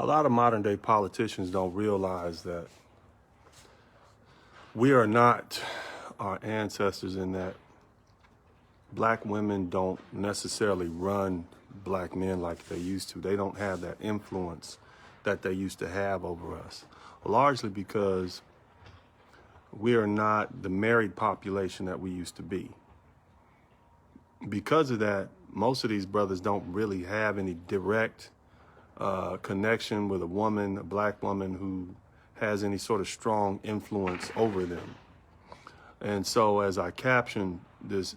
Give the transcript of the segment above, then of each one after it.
A lot of modern day politicians don't realize that we are not our ancestors, in that black women don't necessarily run black men like they used to. They don't have that influence that they used to have over us, largely because we are not the married population that we used to be. Because of that, most of these brothers don't really have any direct connection with a woman, a black woman who has any sort of strong influence over them. And so as I captioned this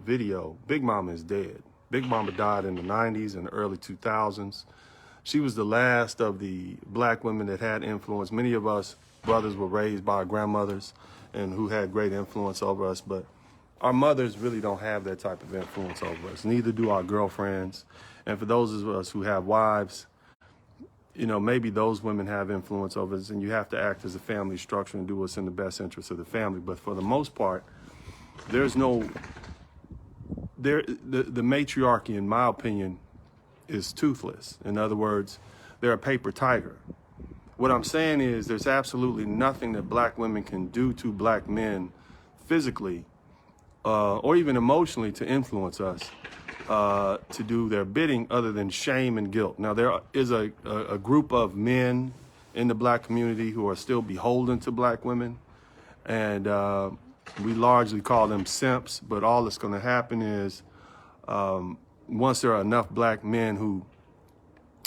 video, Big Mama is dead. Big Mama died in the 90s and the early 2000s. She was the last of the black women that had influence. Many of us brothers were raised by our grandmothers and who had great influence over us, but our mothers really don't have that type of influence over us. Neither do our girlfriends. And for those of us who have wives, you know, maybe those women have influence over us, and you have to act as a family structure and do what's in the best interest of the family. But for the most part, there's no, the matriarchy, in my opinion, is toothless. In other words, they're a paper tiger. What I'm saying is there's absolutely nothing that black women can do to black men physically or even emotionally to influence us to do their bidding other than shame and guilt. Now, there is a group of men in the black community who are still beholden to black women, and we largely call them simps, but all that's going to happen is once there are enough black men who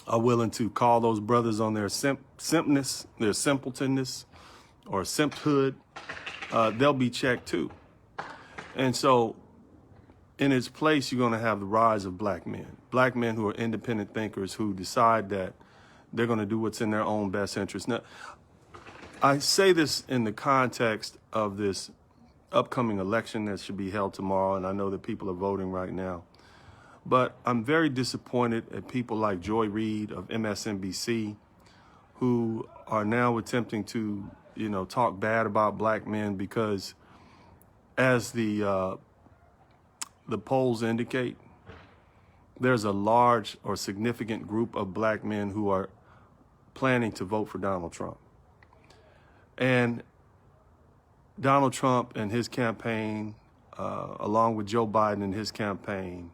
are willing to call those brothers on their simpness, their simpletonness, or simphood, they'll be checked too. And so in its place, you're going to have the rise of black men who are independent thinkers, who decide that they're going to do what's in their own best interest. Now, I say this in the context of this upcoming election that should be held tomorrow, and I know that people are voting right now. But I'm very disappointed at people like Joy Reid of MSNBC, who are now attempting to, you know, talk bad about black men, because as the polls indicate, there's a large or significant group of black men who are planning to vote for Donald Trump. And Donald Trump and his campaign, along with Joe Biden and his campaign,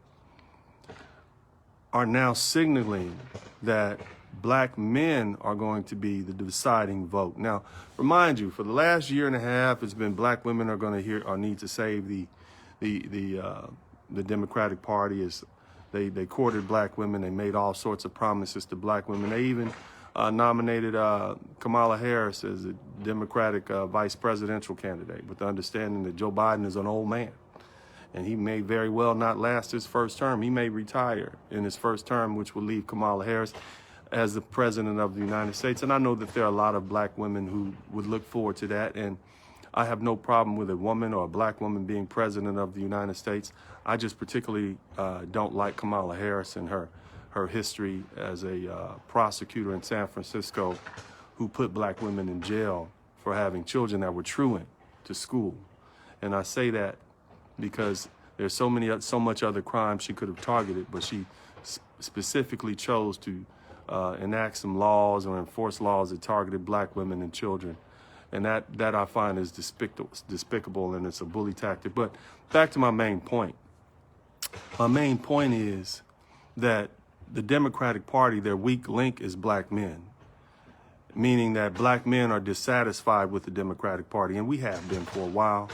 are now signaling that black men are going to be the deciding vote. Now, remind you, for the last year and a half, it's been black women are going to hear or need to save the Democratic Party. As they courted black women. They made all sorts of promises to black women. They even nominated Kamala Harris as a Democratic vice presidential candidate, with the understanding that Joe Biden is an old man, and he may very well not last his first term. He may retire in his first term, which will leave Kamala Harris as the president of the United States. And I know that there are a lot of black women who would look forward to that. And I have no problem with a woman or a black woman being president of the United States. I just particularly don't like Kamala Harris and her history as a prosecutor in San Francisco who put black women in jail for having children that were truant to school. And I say that because there's so much other crime she could have targeted, but she specifically chose to enact some laws or enforce laws that targeted black women and children. And that I find is despicable, and it's a bully tactic. But back to my main point. My main point is that the Democratic Party, their weak link is black men, meaning that black men are dissatisfied with the Democratic Party, and we have been for a while.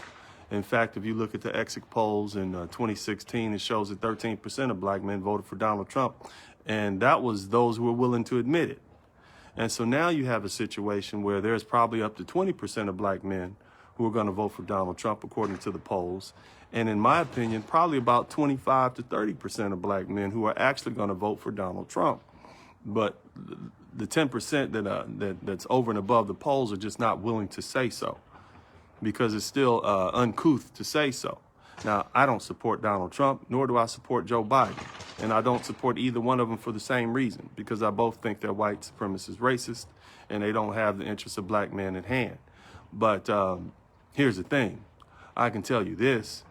In fact, if you look at the exit polls in 2016, it shows that 13% of black men voted for Donald Trump, and that was those who were willing to admit it. And so now you have a situation where there's probably up to 20% of black men who are going to vote for Donald Trump, according to the polls. And in my opinion, probably about 25 to 30% of black men who are actually going to vote for Donald Trump. But the 10% that's over and above the polls are just not willing to say so, because it's still uncouth to say so. Now, I don't support Donald Trump, nor do I support Joe Biden. And I don't support either one of them for the same reason, because I both think they're white supremacist racist, and they don't have the interests of black men at hand. But here's the thing. I can tell you this.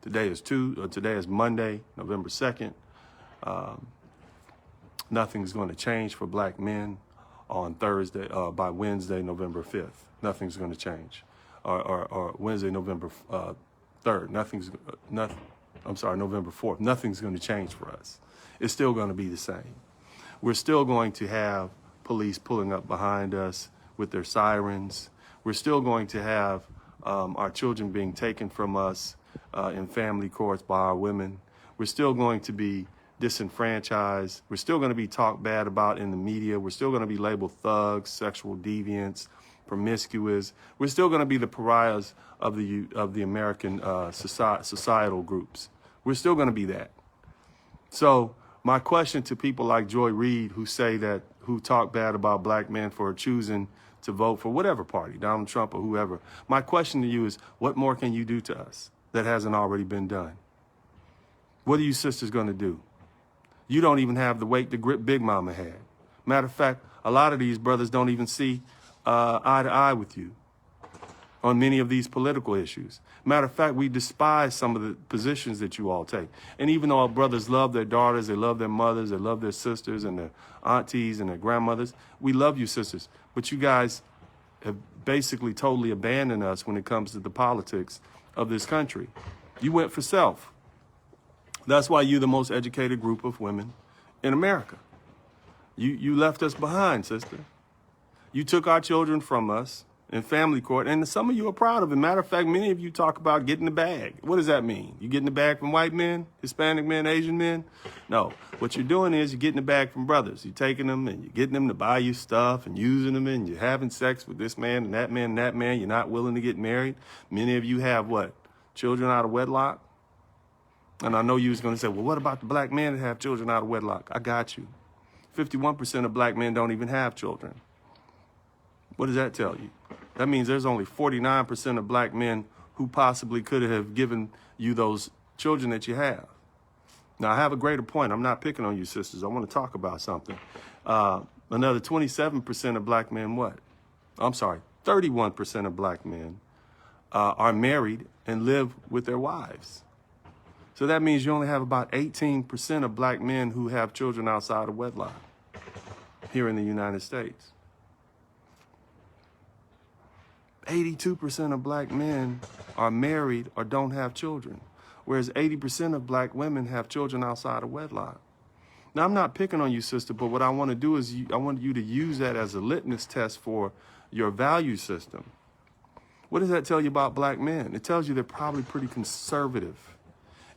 Today is Monday, November 2nd. nothing's going to change for black men on Thursday, by Wednesday, November 5th. Nothing's going to change. Or Wednesday, November 3rd. November 4th. Nothing's going to change for us. It's still going to be the same. We're still going to have police pulling up behind us with their sirens. We're still going to have our children being taken from us in family courts by our women. We're still going to be disenfranchised. We're still going to be talked bad about in the media. We're still going to be labeled thugs, sexual deviants, promiscuous. We're still going to be the pariahs of the American societal groups. We're still going to be that. So my question to people like Joy Reid, who talk bad about black men for choosing to vote for whatever party, Donald Trump or whoever, my question to you is, what more can you do to us that hasn't already been done? What are you sisters going to do? You don't even have the weight the grip Big Mama had. Matter of fact, a lot of these brothers don't even see eye to eye with you on many of these political issues. Matter of fact, we despise some of the positions that you all take. And even though our brothers love their daughters, they love their mothers, they love their sisters and their aunties and their grandmothers, we love you sisters. But you guys have basically totally abandoned us when it comes to the politics of this country. You went for self. That's why you're the most educated group of women in America. You left us behind, sister. You took our children from us in family court, and some of you are proud of it. Matter of fact, many of you talk about getting the bag. What does that mean? You getting the bag from white men, Hispanic men, Asian men? No. What you're doing is you're getting the bag from brothers. You're taking them and you're getting them to buy you stuff and using them, and you're having sex with this man and that man and that man. You're not willing to get married. Many of you have what? Children out of wedlock? And I know you was going to say, well, what about the black men that have children out of wedlock? I got you. 51% of black men don't even have children. What does that tell you? That means there's only 49% of black men who possibly could have given you those children that you have. Now, I have a greater point. I'm not picking on you, sisters. I want to talk about something. Another 27% of black men, 31% of black men are married and live with their wives. So that means you only have about 18% of black men who have children outside of wedlock here in the United States. 82% of black men are married or don't have children, whereas 80% of black women have children outside of wedlock. Now, I'm not picking on you, sister, but what I want to do is I want you to use that as a litmus test for your value system. What does that tell you about black men? It tells you they're probably pretty conservative.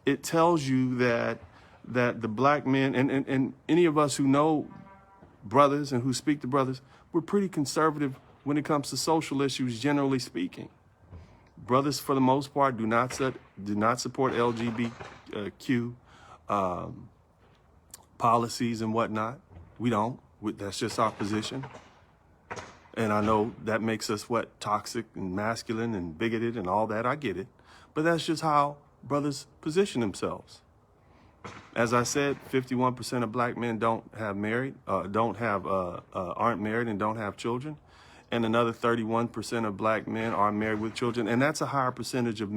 It tells you that the black men, and any of us who know brothers and who speak to brothers, we're pretty conservative when it comes to social issues, generally speaking. Brothers, for the most part, do not support LGBTQ policies and whatnot. We don't. That's just our position. And I know that makes us, toxic and masculine and bigoted and all that. I get it. But that's just how brothers position themselves. As I said, 51% of black men aren't married and don't have children. And another 31% of black men are married with children. And that's a higher percentage of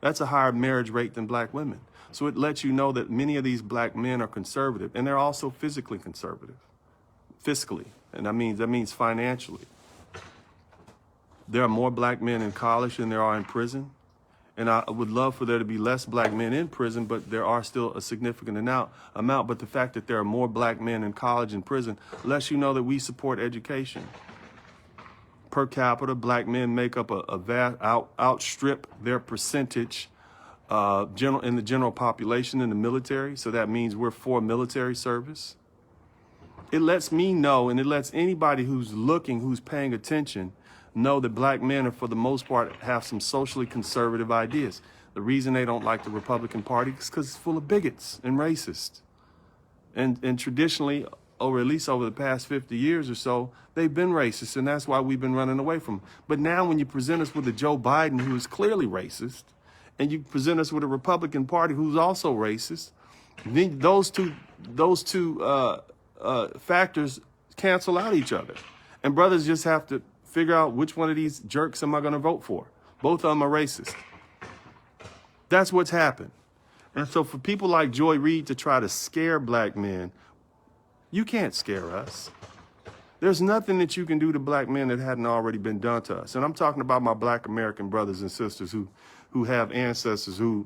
that's a higher marriage rate than black women. So it lets you know that many of these black men are conservative, and they're also physically conservative, fiscally. And that means financially. There are more black men in college than there are in prison. And I would love for there to be less black men in prison, but there are still a significant amount. But the fact that there are more black men in college and prison lets you know that we support education. Per capita, black men make up outstrip their percentage in the general population in the military. So that means we're for military service. It lets me know, and it lets anybody who's looking, who's paying attention, know that black men are, for the most part, have some socially conservative ideas. The reason they don't like the Republican Party is because it's full of bigots and racists. And traditionally, at least over the past 50 years or so, they've been racist, and that's why we've been running away from them. But now when you present us with a Joe Biden who is clearly racist, and you present us with a Republican Party who's also racist, then those two factors cancel out each other. And brothers just have to figure out which one of these jerks am I going to vote for. Both of them are racist. That's what's happened. And so for people like Joy Reid to try to scare black men You can't scare us. There's nothing that you can do to black men that hadn't already been done to us. And I'm talking about my black American brothers and sisters who have ancestors who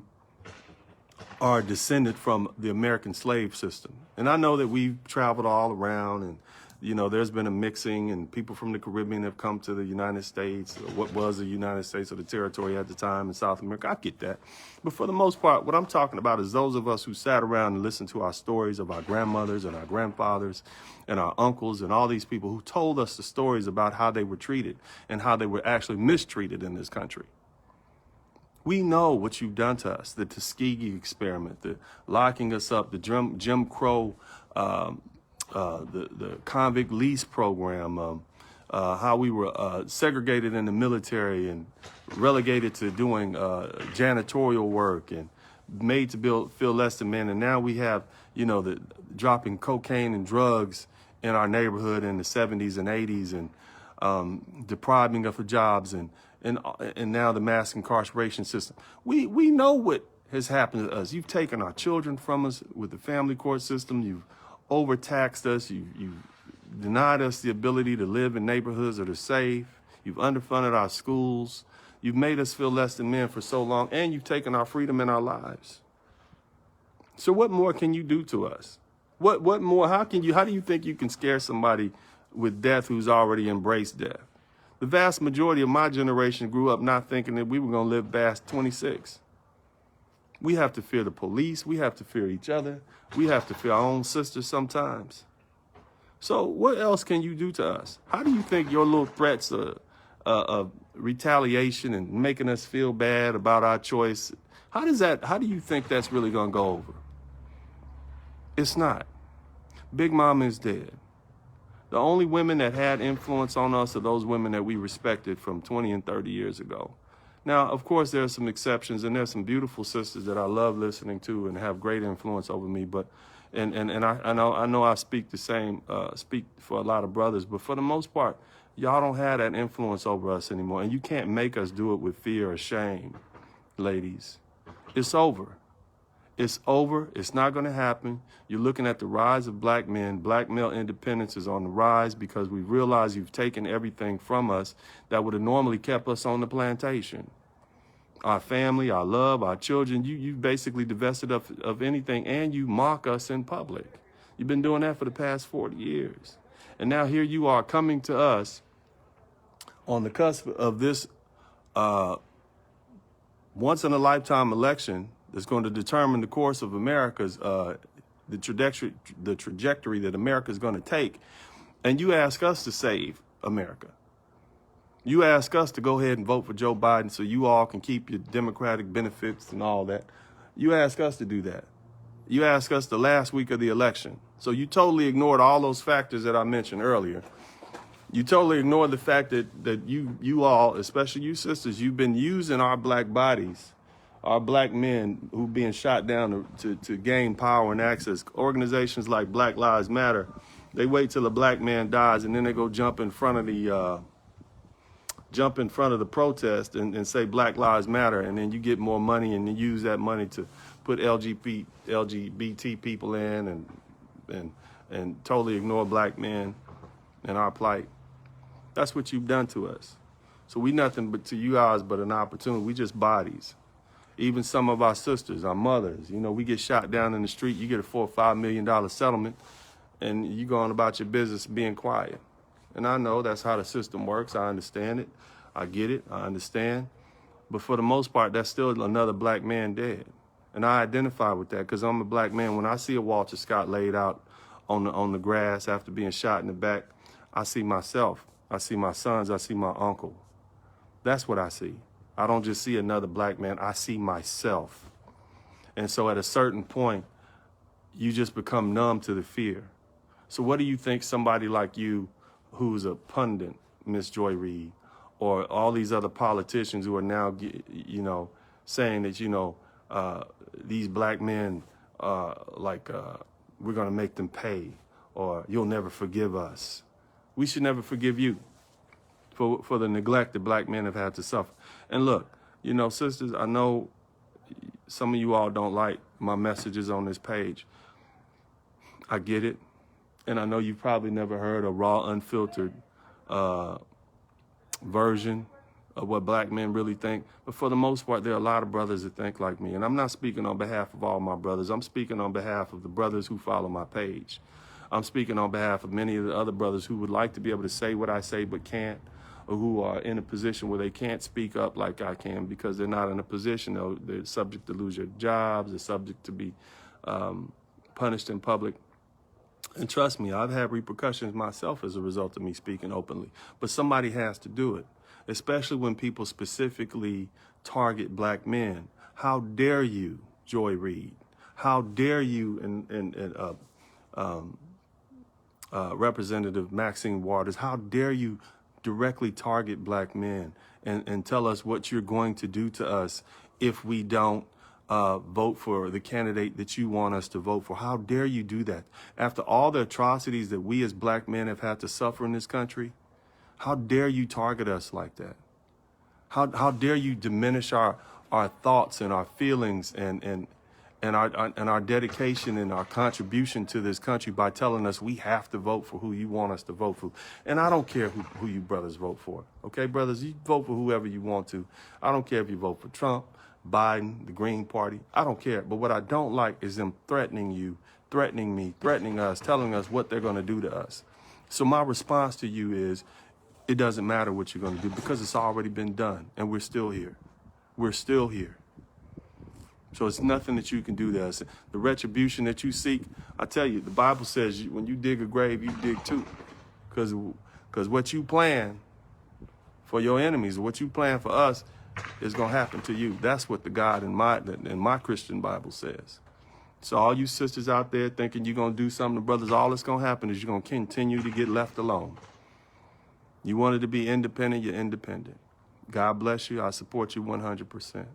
are descended from the American slave system. And I know that we've traveled all around, and there's been a mixing, and people from the Caribbean have come to the United States, or what was the United States or the territory at the time in South America. I get that. But for the most part, what I'm talking about is those of us who sat around and listened to our stories of our grandmothers and our grandfathers and our uncles and all these people who told us the stories about how they were treated and how they were actually mistreated in this country. We know what you've done to us, the Tuskegee experiment, the locking us up, the Jim Crow, the convict lease program, how we were segregated in the military and relegated to doing janitorial work and made to feel less than men. And now we have, the dropping cocaine and drugs in our neighborhood in the 70s and 80s and depriving us of jobs and now the mass incarceration system. We know what has happened to us. You've taken our children from us with the family court system. You've overtaxed us. You've denied us the ability to live in neighborhoods that are safe. You've underfunded our schools. You've made us feel less than men for so long, and you've taken our freedom and our lives. So what more can you do to us? What more? How do you think you can scare somebody with death who's already embraced death? The vast majority of my generation grew up not thinking that we were going to live past 26. We have to fear the police. We have to fear each other. We have to fear our own sisters sometimes. So what else can you do to us? How do you think your little threats of retaliation and making us feel bad about our choice, how do you think that's really going to go over? It's not. Big Mama is dead. The only women that had influence on us are those women that we respected from 20 and 30 years ago. Now, of course, there are some exceptions, and there's some beautiful sisters that I love listening to and have great influence over me. But, and I know I speak for a lot of brothers, but for the most part, y'all don't have that influence over us anymore, and you can't make us do it with fear or shame, ladies. It's over. It's over. It's not going to happen. You're looking at the rise of black men. Black male independence is on the rise because we realize you've taken everything from us that would have normally kept us on the plantation. Our family, our love, our children, you basically divested of anything, and you mock us in public. You've been doing that for the past 40 years. And now here you are coming to us on the cusp of this once-in-a-lifetime election that's going to determine the course of America's, the trajectory that America is going to take. And you ask us to save America. You ask us to go ahead and vote for Joe Biden so you all can keep your Democratic benefits and all that. You ask us to do that. You ask us the last week of the election. So you totally ignored all those factors that I mentioned earlier. You totally ignored the fact that you all, especially you sisters, you've been using our black bodies, our black men who being shot down to gain power and access. Organizations like Black Lives Matter, they wait till a black man dies and then they go jump in front of the protest and say Black Lives Matter, and then you get more money and then use that money to put LGBT people in and totally ignore black men and our plight. That's what you've done to us. So we nothing but to you guys but an opportunity. We just bodies. Even some of our sisters, our mothers, we get shot down in the street. You get a $4 or $5 million settlement, and you go on about your business being quiet. And I know that's how the system works. I understand it. I get it. I understand. But for the most part, that's still another black man dead. And I identify with that because I'm a black man. When I see a Walter Scott laid out on the grass after being shot in the back, I see myself. I see my sons. I see my uncle. That's what I see. I don't just see another black man. I see myself. And so at a certain point, you just become numb to the fear. So what do you think somebody like you, who's a pundit, Miss Joy Reid, or all these other politicians who are now, saying that, these black men, we're going to make them pay, or you'll never forgive us. We should never forgive you for the neglect that black men have had to suffer. And look, sisters, I know some of you all don't like my messages on this page. I get it. and I know you've probably never heard a raw, unfiltered version of what black men really think. But for the most part, there are a lot of brothers that think like me. And I'm not speaking on behalf of all my brothers. I'm speaking on behalf of the brothers who follow my page. I'm speaking on behalf of many of the other brothers who would like to be able to say what I say but can't, or who are in a position where they can't speak up like I can because they're not in a position. They're subject to lose their jobs. They're subject to be punished in public. And trust me, I've had repercussions myself as a result of me speaking openly. But somebody has to do it, especially when people specifically target black men. How dare you, Joy Reid? How dare you and Representative Maxine Waters? How dare you directly target black men and tell us what you're going to do to us if we don't vote for the candidate that you want us to vote for? How dare you do that? After all the atrocities that we as black men have had to suffer in this country, how dare you target us like that? How dare you diminish our thoughts and our feelings and our dedication and our contribution to this country by telling us we have to vote for who you want us to vote for? And I don't care who you brothers vote for. Okay, brothers, you vote for whoever you want to. I don't care if you vote for Trump, Biden, the Green Party. I don't care. But what I don't like is them threatening you, threatening me, threatening us, telling us what they're going to do to us. So my response to you is, it doesn't matter what you're going to do because it's already been done and we're still here. We're still here. So it's nothing that you can do to us. The retribution that you seek, I tell you, the Bible says when you dig a grave, you dig two. Because what you plan for your enemies, what you plan for us, is going to happen to you. That's what the God in my Christian Bible says. So all you sisters out there thinking you're going to do something to brothers, all that's going to happen is you're going to continue to get left alone. You wanted to be independent, you're independent. God bless you. I support you 100%.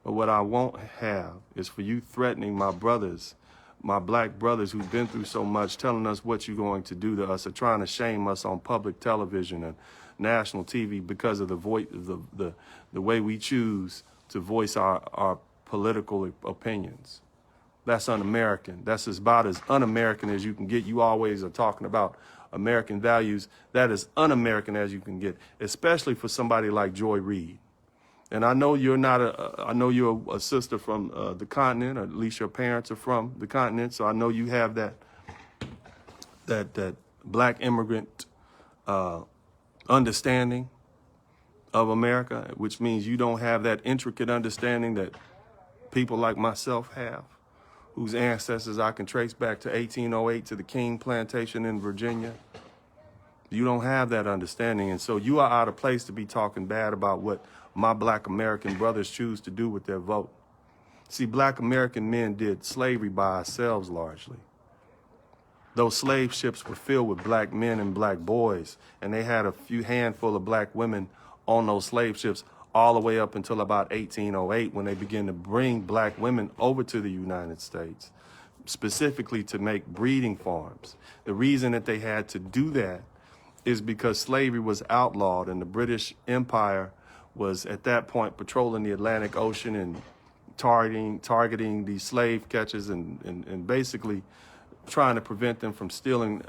But what I won't have is for you threatening my brothers, my black brothers who've been through so much, telling us what you're going to do to us, or trying to shame us on public television and national TV because of the way we choose to voice our political opinions. That's un-American. That's about as un-American as you can get. You always are talking about American values. That is un-American as you can get, especially for somebody like Joy Reid. And I know you're not I know you're a sister from the continent, or at least your parents are from the continent. So I know you have that black immigrant understanding of America, which means you don't have that intricate understanding that people like myself have, whose ancestors I can trace back to 1808 to the King Plantation in Virginia. You don't have that understanding, and so you are out of place to be talking bad about what my black American brothers choose to do with their vote. See, black American men did slavery by ourselves largely. Those slave ships were filled with black men and black boys, and they had a few handful of black women on those slave ships all the way up until about 1808, when they began to bring black women over to the United States, specifically to make breeding farms. The reason that they had to do that is because slavery was outlawed, and the British Empire was at that point patrolling the Atlantic Ocean and targeting these slave catchers and basically trying to prevent them from stealing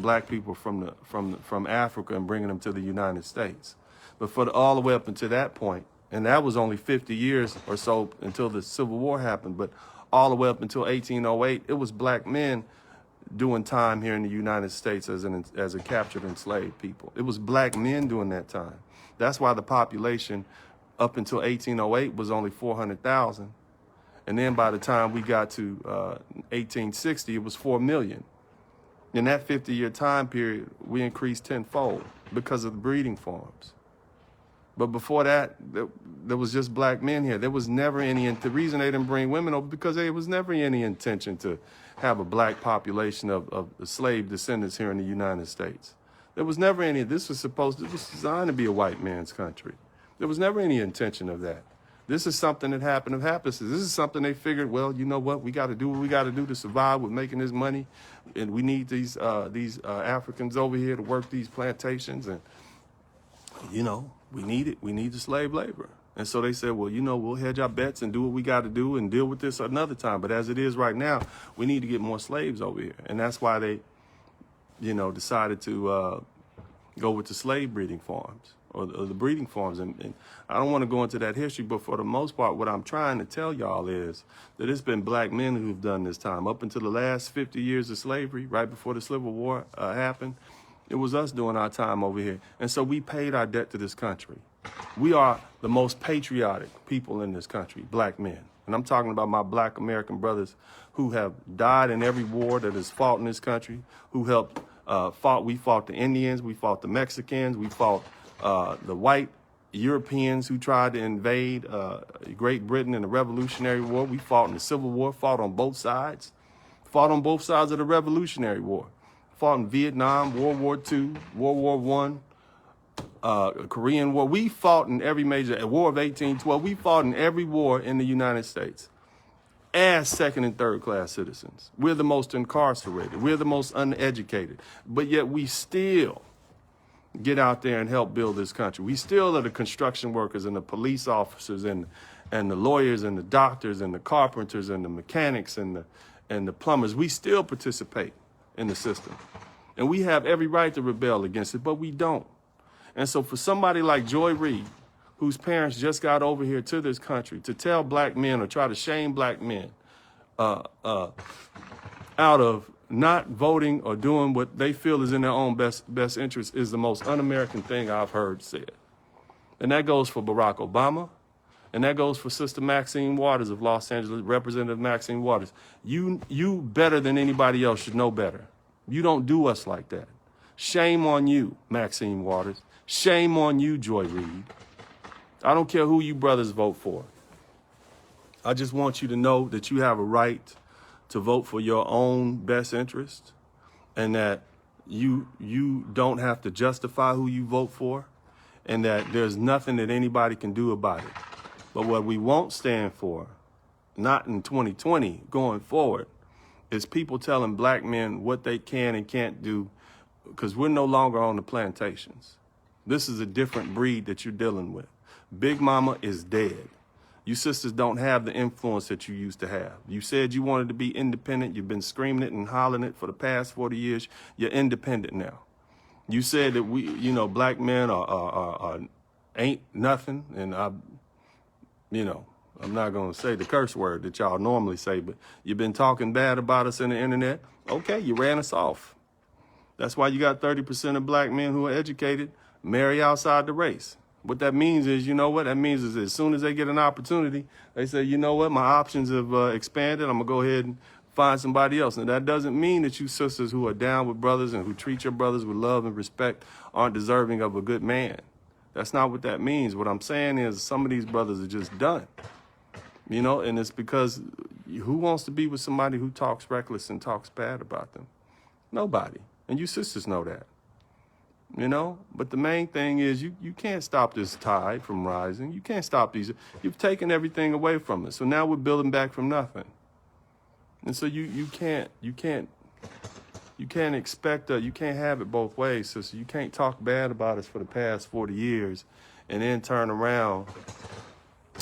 black people from Africa and bringing them to the United States. But all the way up until that point, and that was only 50 years or so until the Civil War happened, but all the way up until 1808, it was black men doing time here in the United States as a captured enslaved people. It was black men doing that time. That's why the population up until 1808 was only 400,000. And then by the time we got to 1860, it was 4 million. In that 50-year time period, we increased tenfold because of the breeding farms. But before that, there was just black men here. There was never any, the reason they didn't bring women over, because there was never any intention to have a black population of slave descendants here in the United States. There was never any, this was designed to be a white man's country. There was never any intention of that. This is something that happened of happenstance. This is something they figured, well, you know what, we got to do what we got to do to survive with making this money. And we need these Africans over here to work these plantations. And, you know, we need it. We need the slave labor. And so they said, well, you know, we'll hedge our bets and do what we got to do and deal with this another time. But as it is right now, we need to get more slaves over here. And that's why they, you know, decided to go with the slave breeding farms or the breeding farms. And I don't want to go into that history, but for the most part, what I'm trying to tell y'all is that it's been black men who've done this time. Up until the last 50 years of slavery, right before the Civil War happened, it was us doing our time over here. And so we paid our debt to this country. We are the most patriotic people in this country, black men. And I'm talking about my black American brothers who have died in every war that has fought in this country, who helped we fought the Indians, we fought the Mexicans, we fought the white Europeans who tried to invade Great Britain in the Revolutionary War. We fought in the Civil War, fought on both sides of the Revolutionary War, fought in Vietnam, World War II, World War I, Korean War. We fought in every major war of 1812. We fought in every war in the United States as second and third class citizens. We're the most incarcerated. We're the most uneducated. But yet we still get out there and help build this country. We still are the construction workers and the police officers and the lawyers and the doctors and the carpenters and the mechanics and the plumbers. We still participate in the system. And we have every right to rebel against it, but we don't. And so for somebody like Joy Reid, whose parents just got over here to this country, to tell black men or try to shame black men out of not voting or doing what they feel is in their own best interest is the most un-American thing I've heard said. And that goes for Barack Obama, and that goes for Sister Maxine Waters of Los Angeles, Representative Maxine Waters. You better than anybody else should know better. You don't do us like that. Shame on you, Maxine Waters. Shame on you, Joy Reid. I don't care who you brothers vote for. I just want you to know that you have a right to vote for your own best interest and that you don't have to justify who you vote for and that there's nothing that anybody can do about it. But what we won't stand for, not in 2020, going forward, is people telling black men what they can and can't do because we're no longer on the plantations. This is a different breed that you're dealing with. Big Mama is dead. You sisters don't have the influence that you used to have. You said you wanted to be independent. You've been screaming it and hollering it for the past 40 years. You're independent now. You said that black men are ain't nothing. And I'm not going to say the curse word that y'all normally say, but you've been talking bad about us on the internet. Okay, you ran us off. That's why you got 30% of black men who are educated marry outside the race. What that means is, that means is as soon as they get an opportunity, they say, you know what, my options have expanded. I'm going to go ahead and find somebody else. And that doesn't mean that you sisters who are down with brothers and who treat your brothers with love and respect aren't deserving of a good man. That's not what that means. What I'm saying is some of these brothers are just done, and it's because who wants to be with somebody who talks reckless and talks bad about them? Nobody. And you sisters know that. But the main thing is you can't stop this tide from rising. You can't stop these. You've taken everything away from us. So now we're building back from nothing. And so you can't expect you can't have it both ways, sister. You can't talk bad about us for the past 40 years and then turn around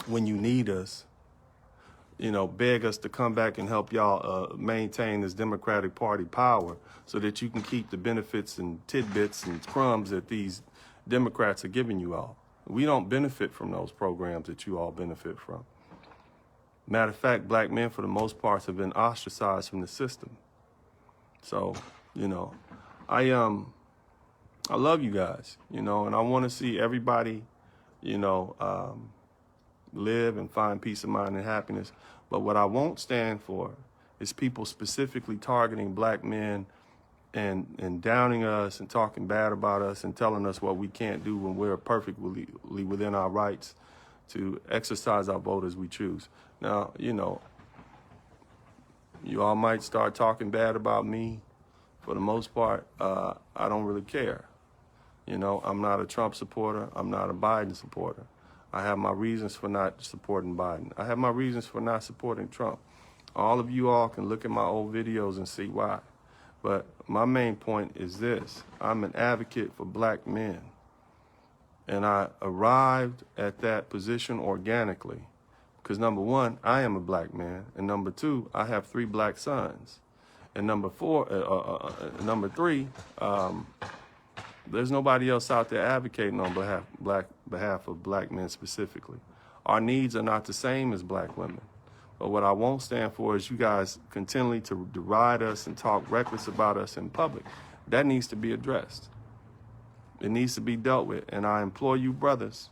when you need us, beg us to come back and help y'all maintain this Democratic Party power so that you can keep the benefits and tidbits and crumbs that these Democrats are giving you all. We don't benefit from those programs that you all benefit from. Matter of fact, black men, for the most part, have been ostracized from the system. So, I love you guys, and I want to see everybody, live and find peace of mind and happiness. But what I won't stand for is people specifically targeting black men and downing us and talking bad about us and telling us what we can't do when we're perfectly within our rights to exercise our vote as we choose. Now, you all might start talking bad about me. For the most part, I don't really care. I'm not a Trump supporter. I'm not a Biden supporter. I have my reasons for not supporting Biden. I have my reasons for not supporting Trump. All of you all can look at my old videos and see why. But my main point is this. I'm an advocate for black men. And I arrived at that position organically because number one, I am a black man. And number two, I have 3 black sons. And number three, there's nobody else out there advocating on behalf of black men specifically. Our needs are not the same as black women. But what I won't stand for is you guys continually to deride us and talk reckless about us in public. That needs to be addressed. It needs to be dealt with. And I implore you, brothers,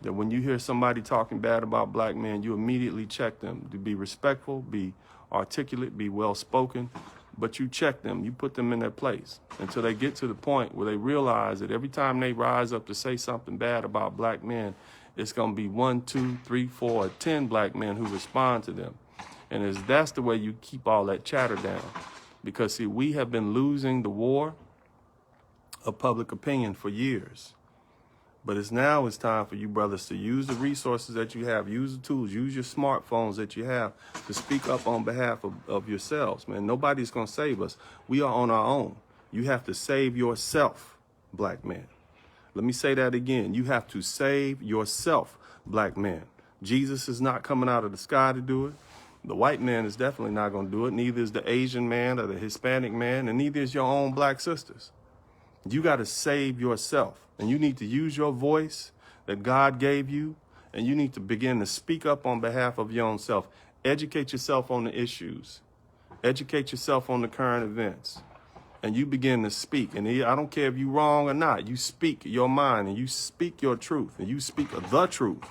that when you hear somebody talking bad about black men, you immediately check them. To be respectful, be articulate, be well-spoken, but you check them. You put them in their place until they get to the point where they realize that every time they rise up to say something bad about black men, it's going to be 1, 2, 3, 4, or 10 black men who respond to them. And that's the way you keep all that chatter down. Because, see, we have been losing the war of public opinion for years. But it's time for you brothers to use the resources that you have, use the tools, use your smartphones that you have to speak up on behalf of yourselves, man. Nobody's going to save us. We are on our own. You have to save yourself, black man. Let me say that again. You have to save yourself, black man. Jesus is not coming out of the sky to do it. The white man is definitely not going to do it. Neither is the Asian man or the Hispanic man, and neither is your own black sisters. You got to save yourself, and you need to use your voice that God gave you, and you need to begin to speak up on behalf of your own self. Educate yourself on the issues. Educate yourself on the current events. And you begin to speak. And I don't care if you're wrong or not. You speak your mind, and you speak your truth, and you speak the truth.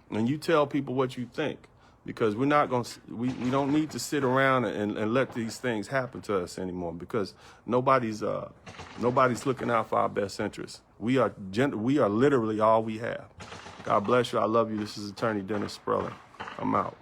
And you tell people what you think. Because we're not going to, we don't need to sit around and let these things happen to us anymore, because nobody's looking out for our best interests. We are literally all we have. God bless you. I love you. This is Attorney Dennis Spreller. I'm out.